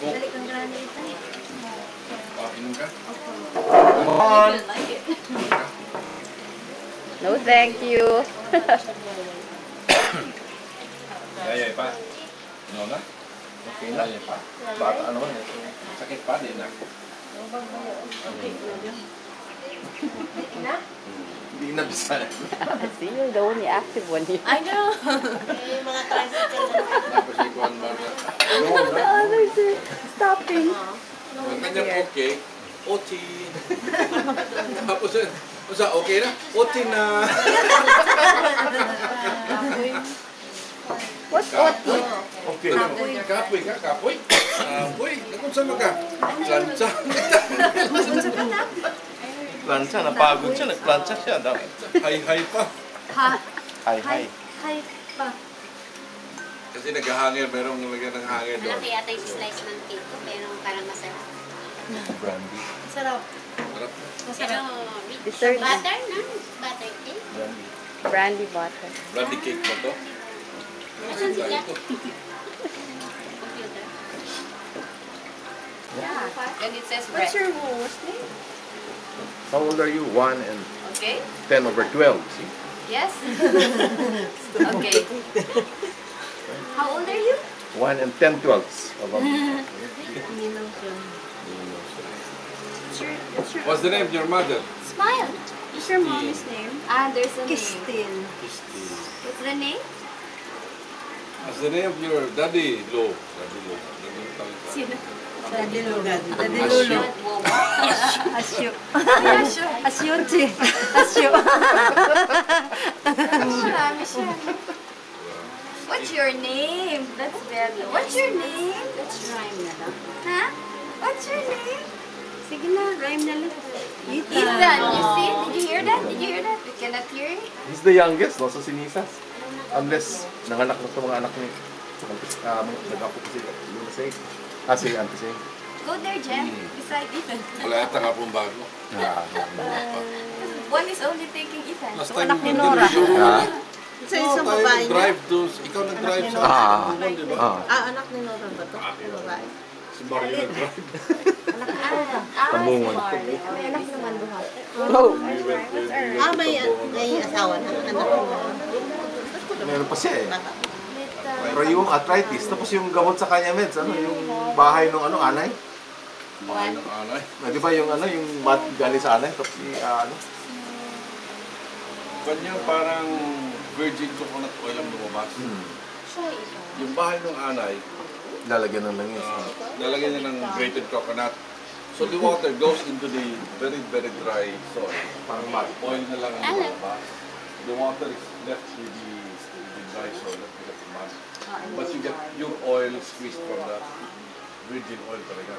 Dali kang granite. Inom ka? No, thank you. Yayay pa. No na? Okay na. Yayay pa. Bata ano man. Sakit pa din na. Hindi na bisa. See, you're the only active one here. I know. Eh, mga tricycle na. Tapos ikuan ba na? The others are stopping. Ang kanyang okay. Oti. Tapos okay na? Oti na. What's OT? Okay. Kapoy ka, kapoy. Kapoy, nakunsa mo ka? Plancha. Plancha, napagod siya. Nagplancha siya. Hay-hay pa. Hi. Hi pa. Kasi naghahangin, merong nilagyan ng hangin doon. Malaki yata yung slice ng cake ko, pero parang masarap. Brandy. Sarap. Sarap. Pero, Dessert. butter, no? Butter cake. Brandy. Brandy butter. Brandy cake ba to? Asan sila? Ito. Computer. Yeah. And it says What's bread. your host name? How old are you? 1 and Okay? 10/12. See? Yes? Okay. How old are you? 1 and 10/12. Ninong siya. What's the name of your mother? Smile. What's your mommy's name? There's a name. Kistin. What's the name? What's the name of your daddy? Lo. Daddy Lo. Sino? Daddy Lulu. Daddy Asyo. Lulu. Asyo. Asyo. Asyochi. Asyo. Marami siya. What's your name? That's very What's your name? Let's rhyme na lang. Ha? What's your name? Sige na, rhyme na lang. Ethan, you see? Did you hear that? Did you hear that? We cannot hear it. He's the youngest, no? So sinisas. Unless nanganak na sa mga anak ni nag-apo kasi Lulasay. Si Auntie Say. Go there, Jem. Beside Ethan. Wala yata nga pong bago. One is only taking Ethan. Last So, time anak ni yung Nora. Ah. Sa isang babae niya. drive to, ikaw nag-drive sa akin, di ba? Anak ni Nora ba ito? Babae. Si Mario nag-drive. Tamungan. May anak naman buhat. Oh. May asawa na. Anak ni Nora. Meron pa siya eh. Bata. Pero yung arthritis, tapos yung gamot sa kanya meds, yung bahay ng anay. Bahay ng anay. Di ba yung yung mat galing sa anay, tapos Kanya parang virgin coconut oil ang lumabas. Yung bahay ng anay, lalagyan ng langis. lalagyan niya ng grated coconut. So the water goes into the very, very dry soil. Parang mat. Oil na lang ang lumabas. The water is left with the dry soil, left with the mud. But you get pure oil squeezed from the virgin oil talaga.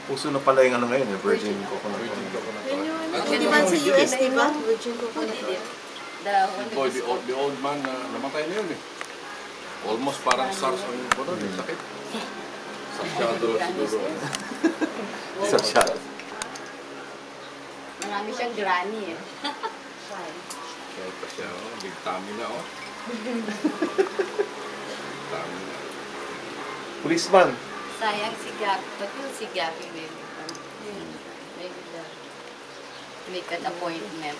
Puso na pala yung ngayon, virgin coconut. Virgin coconut oil. Hindi man sa US, di ba? Virgin Who coconut. did it? The one Boy, that the old man na namatay na yun eh. Almost parang SARS ang buwan eh. Sakit. Sasyado siguro. Sasyado. Marami siyang granny eh. Kaya pa siya, big tummy na oh. Tummy na. Policeman. Sayang si Gabi. Ba't yung si Gabi maybe? Maybe the make an appointment.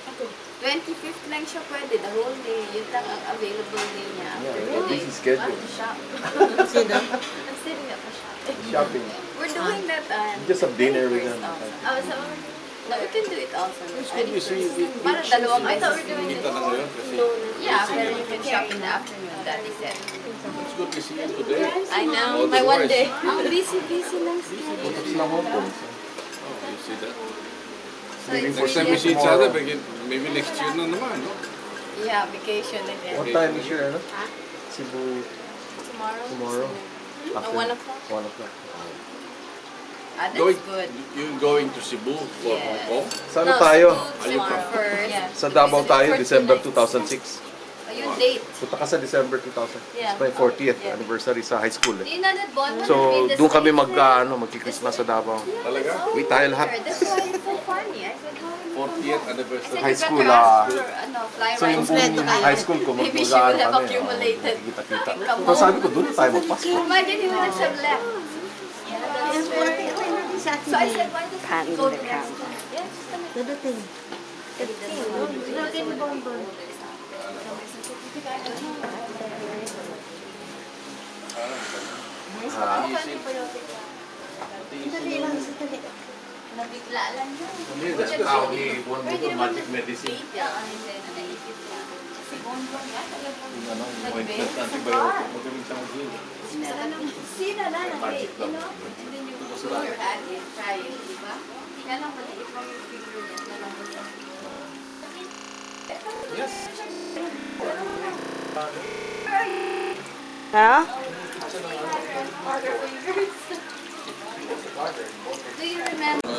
25th lang siya pwede, the whole day. Yun lang ang available day niya. Yeah, busy schedule. Shop. Sino? I'm sitting at the shop. Shopping. We're doing that Just have dinner with them. Oh, so, no, we can do it also. Para 2 Kita beses. na ngayon kasi Yeah, pero you can shop in the afternoon, Daddy said. it's good to see you today. I know, my one day. Ang busy lang siya. Tapos na Hong Kong. Oh, you see that? So it's Next time we see really, each other, maybe next year na naman, no? yeah, vacation again. What time is your Cebu Tomorrow? tomorrow? No, 1 o'clock. 1 o'clock. That's Going, good. you're going to Cebu for Hong Kong? Saan tayo? Cebu tomorrow. First. Sa Davao tayo, For 2 December nights. 2006. Yung date. Punta ka sa December 2000. Yeah. It's my 40th Yeah. anniversary sa high school. Do you know that Bonbon So, has been the doon kami same magki-Christmas sa Davao. Talaga? Uwi tayo lahat. That's why it's so funny. I said, how will you 40th anniversary. High you school, better ask for, fly So yung rides. Kompleto kayo. high school ko, Maybe she will have kami. accumulated. Kita-kita. Come So on. sabi ko, doon tayo magpasko. Imagine he would have left. Sa atin So I eh. said, why don't Pan you go the to next camera. one? Yes, kami. Dadating. Dadating ni Bonbon. Dali lang, dali. Nabigla lang yun. Hindi, that's how ni Buwan mo doon, magic medicine. Naisip niya. Si Bonbon nga talagang Yung ano, yung nag-bake ointment, sa antibiotic, magaling siyang mag-heal. Sino na Magic you lang. know? And then you put your hand in, try it, di ba? Kaya lang maliit lang yung finger niya. Nalambot lang. Yes. Ha? Do you remember?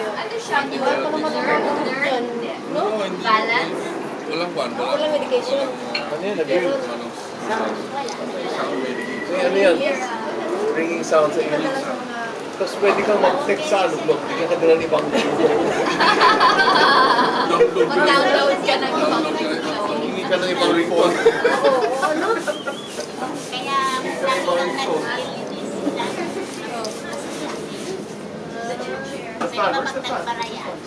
Ano siya? Di No, hindi. Balance? Walang kwan. Walang medication. Ano yan, nag-heal? Isang medication. Ano yan? Ringing sound sa English. Tapos pwede kang mag-text sa ano, blog. Bigyan ka din ng ibang Download ka. Mag-download ka ng ibang Hindi ka ng ibang report. Kaya lagi lang nag-release sila. May mga magtagparayan.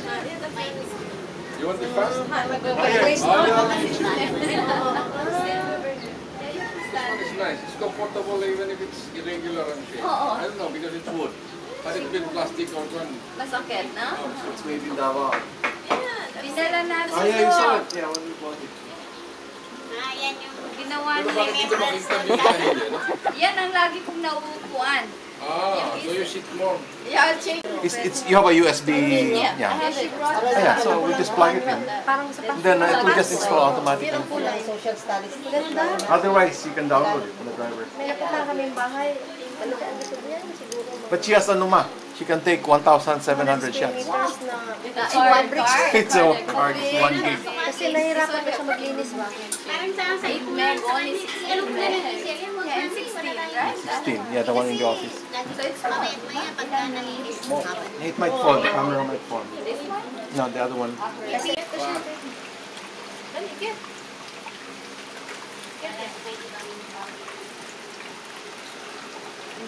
You want it fast? It's nice. It's comfortable even if it's irregular and shape. I don't know because it's wood. But it's been plastic or one. Masakit, no? It's made in Davao. Dinala natin Ah, yeah, you saw ito. it. Yeah, when you bought it. Yan yung Ginawa Pero niya. bakit hindi mo interview ka hindi, no? Yan ang lagi kong nauupuan. Ah, so you sit more. Yeah, I'll change. It's you have a USB. Yeah, I have it. Yeah, so we just plug it in. And then it will just install automatically. Kulay, social studies. Ganda. Otherwise, you can download it from the driver. May napunta kaming bahay. Ano ka gusto mo yan? Siguro. But she has ano ma? She can take 1,700 shots. Meters na. In one brick. It's a card, 1 gig. Kasi nahirapan ka siya maglinis ba? parang sa 8 meg, only 16 meg. Yeah, and 16, right? 16. Yeah, the one in the office. So it's fine. Maya pagka nalinis. It might fall. The camera might fall. This one? No, the other one. Kasi ito siya. Dali, get.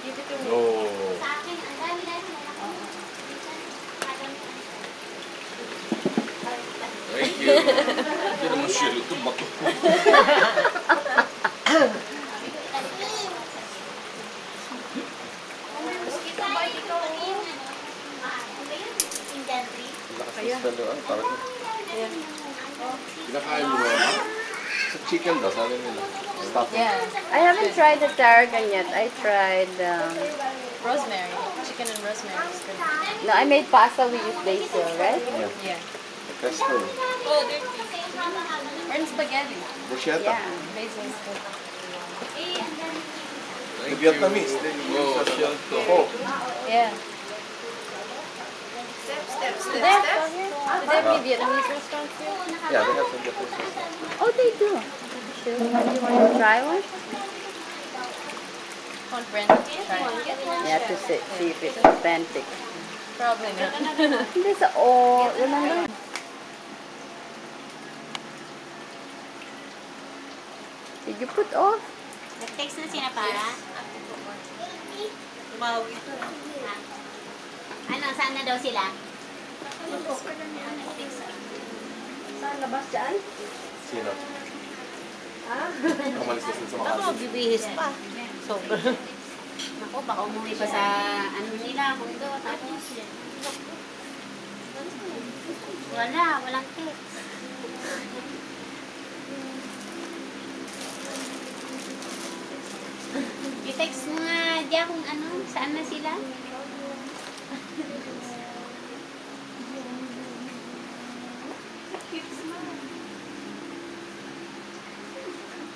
Give it to me. Oh. Sa akin, ang dami-dami na ako. Thank you. Hindi naman shell ito. Bato. Kinakain mo ba? Sa chicken daw, sabi nila. Stop. Yeah. I haven't tried the tarragon yet. I tried, Rosemary. Chicken and rosemary is good. no, I made pasta we use basil, right? Yeah. Pesto. Oh, they're or in spaghetti. Bruschetta. Yeah. Basil is good. The Vietnamese, they use Oh, that shell to. pork. Yeah. Steps, Do they have any Vietnamese restaurants here? Yeah, they have some Vietnamese restaurants. Oh, they do. Do you want to try one? Want Brenda to try it? Yeah, to see if it's authentic. Probably not. This all, remember? Did you put off? Nag-text na sila para. Tumawag ito. Ano, saan na daw sila? Saan labas dyan? Sino? Kamalis na sila sa mga Ako, bibihis pa. Sobrang. Ako, baka umuwi pa sa ano nila, mundo. Tapos, walang text. I-text mo nga diya kung ano, saan na sila.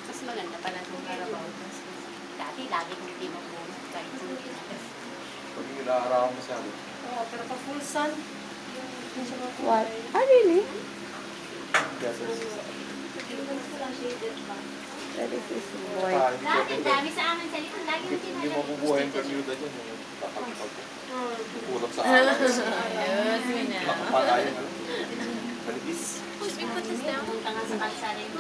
Mas maganda pala itong Carabao. Dati, lagi kong tinubunod kahit hindi na. Pag inaarawan mo siya. Oo, pero pa full sun. What? Oh, really? Yes, yes. That is his boy. Dami sa amin sa likod. Lagi yung Hindi mabubuhay ang Bermuda dyan. Pulap sa Ayun, akin. yun na. Makapakayan. Manipis. We put this down. Punta nga sa kalsada yung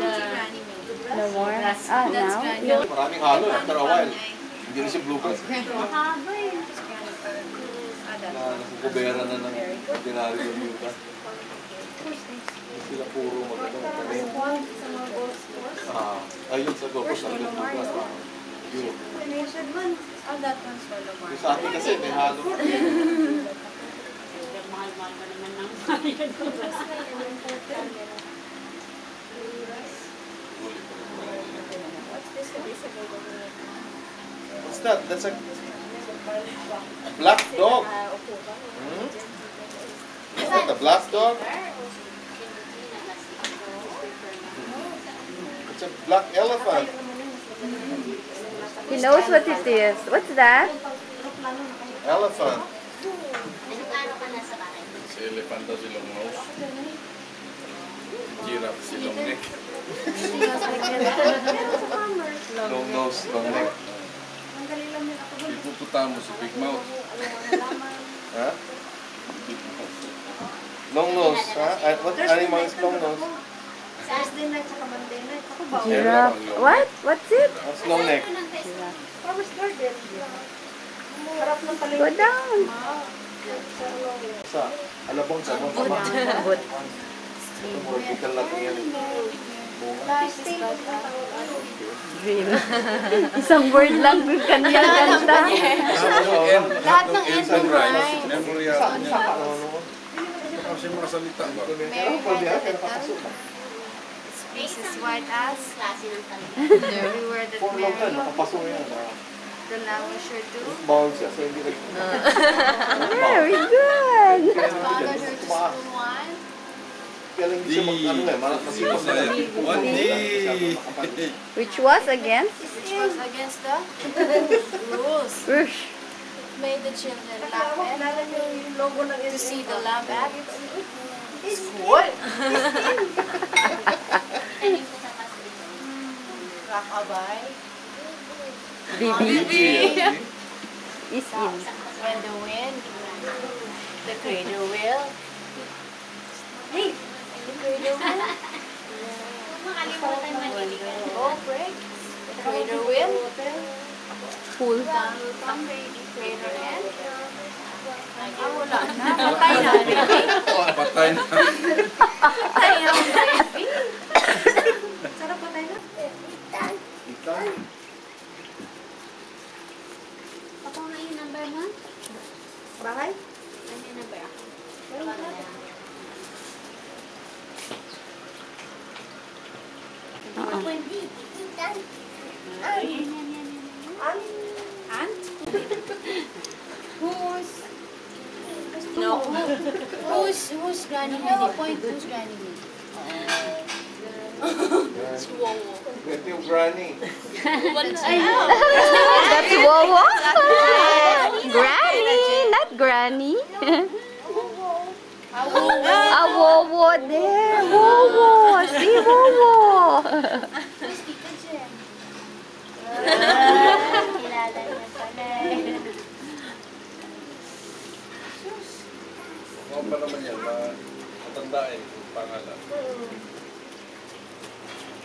No more? Ah, now? Maraming halo after a while. Hindi na siya bluegrass. mahaba eh. Na nakukubera na ng ordinary Bermuda. Sila puro magkakaroon. Ayun sa Gopos ang bluegrass. Yun. Oh, that one's for Lamar. Yung sa atin kasi may halo. Mahal-mahal pa naman ng bayan. What's that? That's a black dog. Hmm? Is that a black dog? It's a black elephant. He knows what it is. What's that? Elephant. Ano ka na sa bahay? Si elephant daw silong nose. Giraffe silong neck. Long nose, long neck. Ipuputa mo si big mouth. Huh? Long nose, huh? What animal is long nose? Thursday night, saka Monday night. Ako ba? Giraffe. What? What's it? That's long neck. Farmer's Garden. Harap ng Go palengke. down. Sa alabong sa mga But tropical natin yan. dream. Isang word lang yung kanya kanta. Lahat ng end Sunrise. right. Memory yata niya. Kasi mga salita ba? This is white ass. Klase ng talong. Everywhere that For long time, Mary, nakapasok yan. the language sure do. Bawal siya, so hindi Very good. Followed her to school one. Kaya lang hindi siya ano eh, masipag na yan. One day. Which was against? Which was against the rules. Rush. Made the children laugh at Yung logo ng to see the lamb at Ano yung kasama sa dito? Rockabye. BB is in. When the wind, the cradle will. Hey, the cradle will. Makalimutan man When hindi the ka. boat breaks, the cradle will. Pool. Down will come the cradle end. Ah, wala na. Patay na. Patay na. Patay na ang baby. Sarap pa tayo na. Ikan. Ako nga yung number mo? Bahay? Ano yung number ako? Wala na lang. No. Who's Granny Minnie? Point who's Granny Minnie? Ito yung granny. That's Wowo. Granny, not Granny. Ah, Wowo there. Wowo. See Wowo. Kilala niya pala eh. Ano pa naman yan? Matandaan yung pangalan.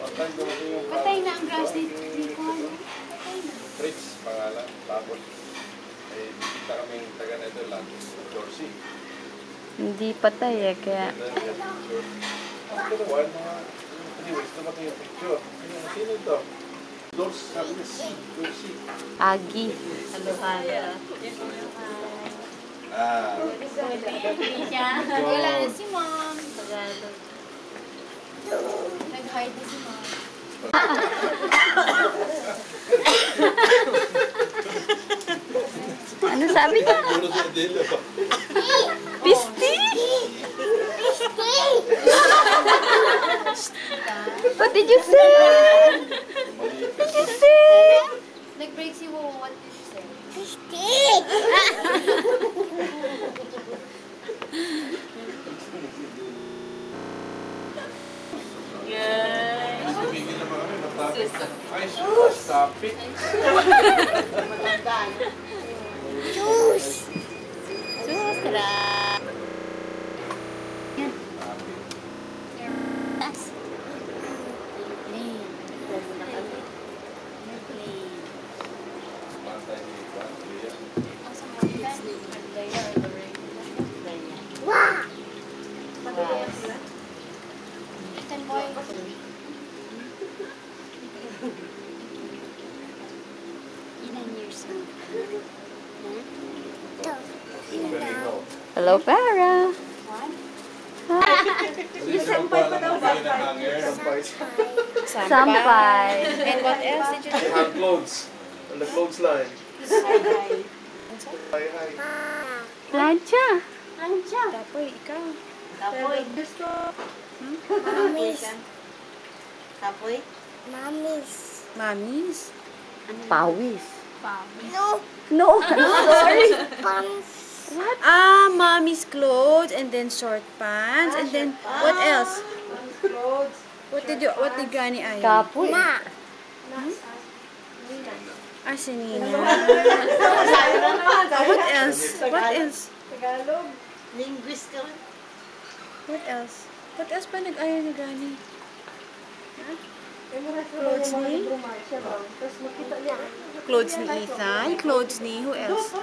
Patay dumating yung Patay na ang grass dito. Fritz pangalan. Tapos, bisita kaming taga Netherlands, Dorsey. Hindi patay eh, kaya After a while, anyways, dumating yung picture. Sino ito? Dorsey, sabi niya, Dorsey. Agi. Wala na si mom. Nag-hide na si mom. Ano sabi niya? Puro sa Adela ba? Pisti? What did you say? What did you say? Nag-break si Wowo. What did she say? Ay, stop it. Susra. Ethan boy. Ilan years old? Hello, Farah. Sampay pa daw. Sampay. And what else did you do? Hang clothes. On the clothesline. Hi, hi. Plancha. Tapoy, ikaw. Tapoy. Mamis. Tapoy. Mamis. Pawis. No. No. Sorry. Mommy's clothes and then short pants and then what else? What did Granny iron? Kapoy. Si Nina. What else? What else? Linguist ka man. What else? What else pa nag-iron ni Granny? Clothes ni? Clothes ni Ethan. Clothes ni who else?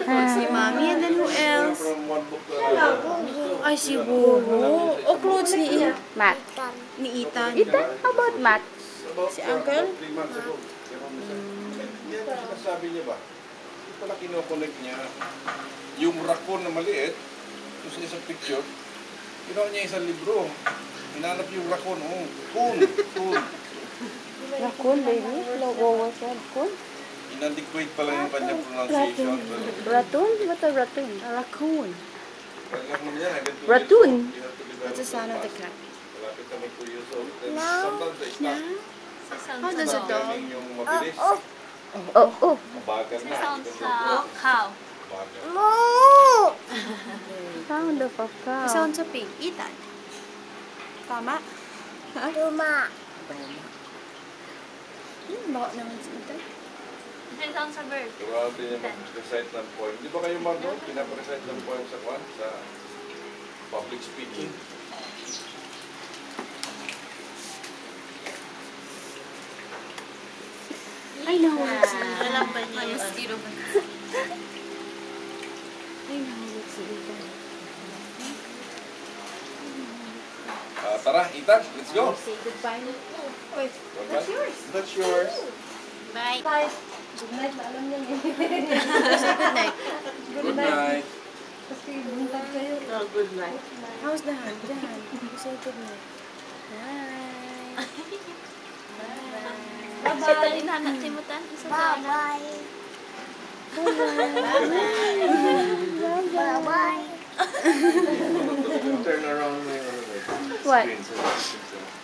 Clothes ni Mommy and then who else? From one book to another. Ay, si Buro. O clothes ni Matt. Ethan. Ethan, how about Matt? About Si Uncle? 3 months ago. Yan ang sinasabi niya ba? Ito pala kinoconnect niya. Yung raccoon na maliit, yung sa isang picture, ginawa niya isang libro. Hinanap yung raccoon. Oh, coon. Raccoon, baby. What was raccoon? Inadequate pala yung kanyang pronunciation. Raccoon? What a raccoon? A raccoon. Raccoon. That's the sound of the cat. Malapit kami 2 years old. Then sometimes they stop. How does a dog? Yung mabilis. Oh. Mabagal na. How? Mabagal. Sound of a cow. Sounds of pig. Ethan. Tama? Baka naman si Ethan. Sounds of bird. Grabe niya mag-recite ng poem. Di ba kayo Marlon? Pinapa-recite ng poem sa kwan? Sa public speaking. I know. Alam ba niya yun? Mosquito ba? I know. Let's see Ethan. Tara, Ethan, let's go. Say goodbye na. Wait. That's yours. That's yours. Bye. Good night. Alam niya eh. Say good night. Good night. Kasi buntag kayo. Oh, good night. How's the hand? Diyan. Say good night. Bye. Sa talinanan, timutan. Isa bye-bye. Turn around my What? screen. So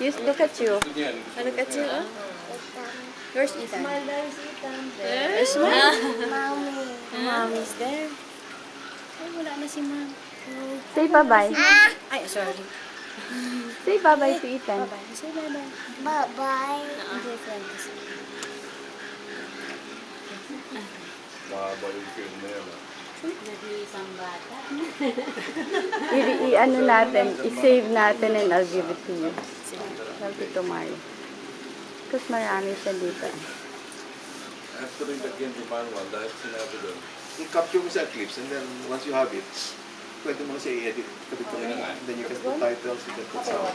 Just look at you. Gusto niyan. Look at you. Where's Ethan? Eh? Smile. Mommy's there. Ay, wala na si Mom. Say bye-bye. Ay, sorry. Say bye-bye to Ethan. Bye-bye. Say bye-bye. Okay, friends. Mahaba yung film na yan. Nag-iisang bata. I-ano natin, i-save natin and I'll give it to you. I'll give it to Mario. Because marami siya dito. I have to read again the manual dahil sinabi doon. capture mo sa clips and then once you have it, pwede mo siya i-edit. Kapit mo na. Then you can put titles, you can put sound.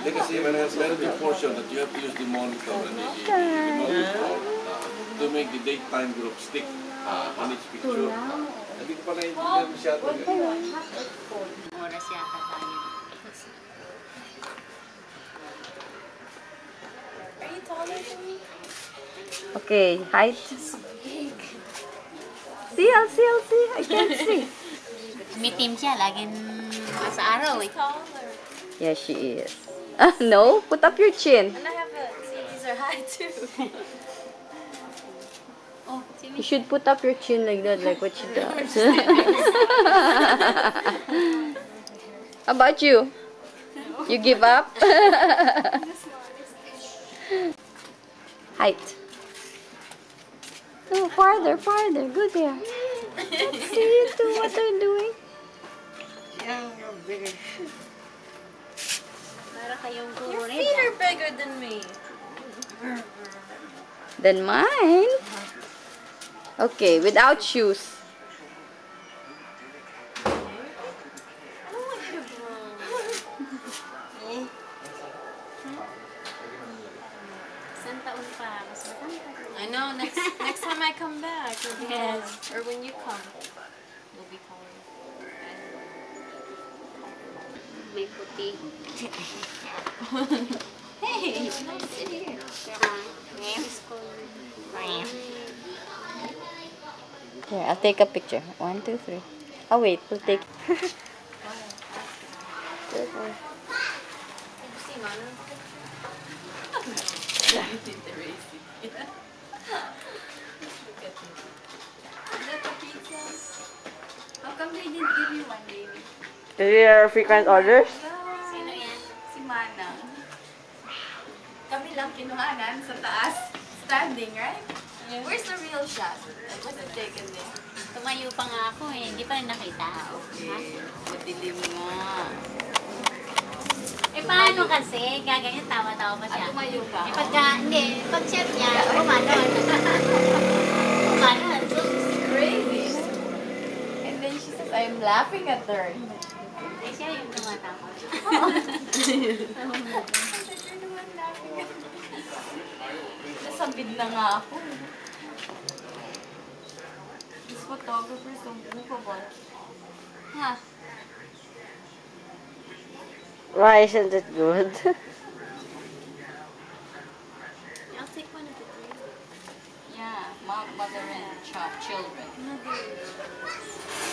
Hindi kasi meron yung portion that you have to use the monitor and the monitor to make the date time group stick on each picture. Hindi ko pa naiintindihan masyado. Oras yata tayo. Okay, height. See, I'll see. I can't see. Mitim siya, laging sa araw eh. Yes, she is. No, put up your chin. And I have a, see, these are high too. Oh, see me? You should put up your chin like that, like what she does. How about you? You give up? height. No, farther, farther. Go there. Let's see you two what they're doing. Para kayong Your kurita. feet are bigger than me. Then mine. Okay, without shoes. Isang taon pa. Mas matanda. I know. Next time I come back, we'll be Yes. taller. Or when you come, we'll be taller. May puti. Hey, no, sit here. Ngayon ko. Here, I'll take a picture. 1, 2, 3. Oh wait, we'll take. See, Manu? How come they didn't give you one, baby? Is there frequent orders? Sino yan? Si Manang. Kami lang kinuhanan sa taas. Standing, right? Where's the real shot? What's it taken there? Tumayo pa nga ako eh. Hindi pa rin nakita. Ha? Madilim nga. Eh paano kasi? Gaganyan tawa-tawa pa siya. Tumayo ka? Eh pagka, hindi. Pag chef niya, umanon. Umanon. So, Crazy. And then she says, I'm laughing at her. eh siya yung tumatawa. Nasabid na nga ako. This photographer is so movable. Ha? Why isn't it good? I'll take one of the three. Yeah, mom, mother, and children.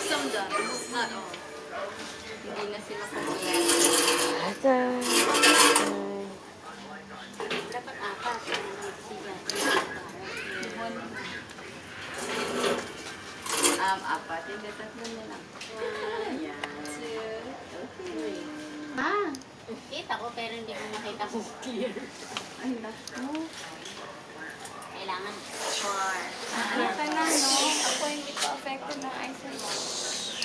Some done, not all. Hindi na sila pumayag. Dapat apat. Apat. Hindi, tatlo na lang. Ah, kita ko pero hindi ko makita kung clear. Ay, naku. Kailangan sure. Ano ka na, no? Ako hindi pa affected ng eyesight.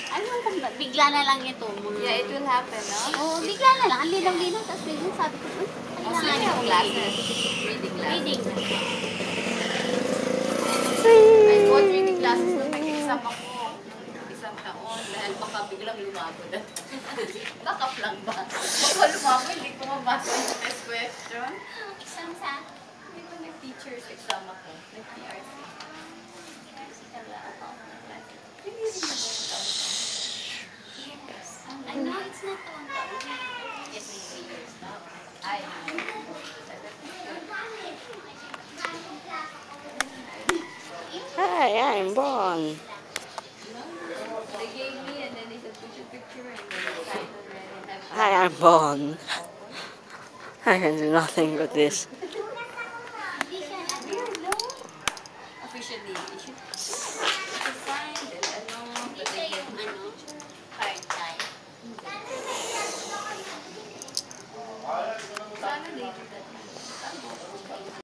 Ano kung bigla na lang ito? Yeah, it will happen, no? Oo, bigla na lang. Ang linaw-linaw. Tapos bigla sabi ko, uy, Also, kailangan yung ko glasses. Reading glasses. reading. I bought reading glasses nung nag-exam ako. Isang taon. Dahil baka biglang lumago na. Backup lang ba? Baka lumago, hindi ko mabasa yung test question. Exam sa? Hindi ko nag-teacher's exam ako. Nag-TRC. I know it's not the 1,000. It's 3 years now. Ay. Hi, I'm Bon. They gave me and then they said, put your picture and then I signed already. Hi, I'm Bon. I can do nothing with this.